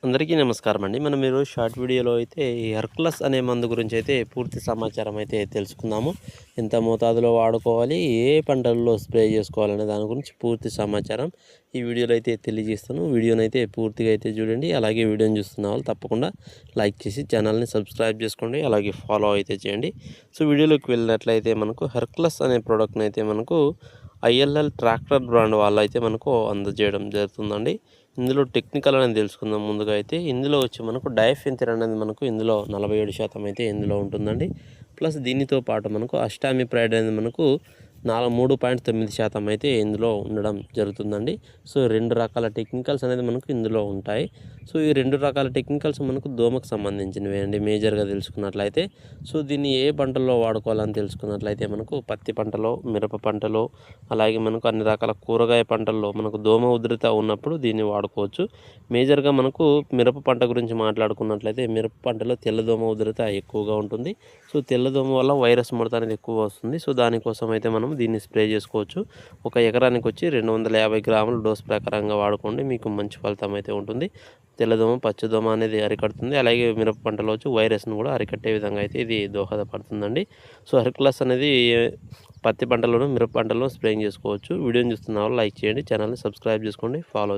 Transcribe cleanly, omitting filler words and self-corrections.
అందరికీ నమస్కారం అండి. మనం ఈరోజు షార్ట్ వీడియోలో అయితే ఈ హెర్కులస్ అనే మందు గురించి అయితే పూర్తి సమాచారం అయితే తెలుసుకుందాము. ఎంత మోతాదులో వాడుకోవాలి, ఏ పంటల్లో స్ప్రే చేసుకోవాలనే దాని గురించి పూర్తి సమాచారం ఈ వీడియోలో అయితే తెలియజేస్తాను. వీడియోని అయితే పూర్తిగా అయితే చూడండి. అలాగే వీడియోని చూస్తున్న వాళ్ళు తప్పకుండా లైక్ చేసి ఛానల్ని సబ్స్క్రైబ్ చేసుకోండి. అలాగే ఫాలో అయితే చేయండి. సో వీడియోలోకి వెళ్ళినట్లయితే మనకు హెర్కులస్ అనే ప్రోడక్ట్ని అయితే మనకు ఐఎల్ఎల్ ట్రాక్టర్ బ్రాండ్ వాళ్ళు అయితే మనకు అందజేయడం జరుగుతుందండి. ఇందులో టెక్నికల్ అనేది తెలుసుకుందాం. ముందుగా అయితే ఇందులో వచ్చి మనకు డైఫెన్థిర్ అనేది మనకు ఇందులో 47% అయితే ఇందులో ఉంటుందండి. ప్లస్ దీనితో పాటు మనకు అష్టామిప్రైడ్ అనేది మనకు 3.9% అయితే ఇందులో ఉండడం జరుగుతుందండి. సో 2 రకాల టెక్నికల్స్ అనేది మనకు ఇందులో ఉంటాయి. సో ఈ 2 రకాల టెక్నికల్స్ మనకు దోమకు సంబంధించినవి అండి మేజర్గా తెలుసుకున్నట్లయితే. సో దీన్ని ఏ పంటల్లో వాడుకోవాలని తెలుసుకున్నట్లయితే మనకు పత్తి పంటలో, మిరప పంటలో, అలాగే మనకు అన్ని రకాల కూరగాయ పంటల్లో మనకు దోమ ఉధృత ఉన్నప్పుడు దీన్ని వాడుకోవచ్చు. మేజర్గా మనకు మిరప పంట గురించి మాట్లాడుకున్నట్లయితే మిరప పంటలో తెల్లదోమ ఉధృత ఎక్కువగా ఉంటుంది. సో తెల్లదోమ వల్ల వైరస్ ముడత అనేది ఎక్కువ వస్తుంది. సో దానికోసం అయితే మనం దీన్ని స్ప్రే చేసుకోవచ్చు. ఒక ఎకరానికి వచ్చి 250 గ్రాముల డోస్ ప్రకారంగా వాడుకోండి. మీకు మంచి ఫలితం అయితే ఉంటుంది. తెల్లదోమ, పచ్చదోమ అనేది అరికడుతుంది. అలాగే మిరప పంటలో వచ్చి వైరస్ను కూడా అరికట్టే విధంగా అయితే ఇది దోహదపడుతుందండి. సో హెర్కులస్ అనేది పత్తి పంటలోను, మిరప పంటల్లో స్ప్రేయింగ్ చేసుకోవచ్చు. వీడియోని చూస్తున్న వాళ్ళు లైక్ చేయండి. ఛానల్ని సబ్స్క్రైబ్ చేసుకోండి. ఫాలో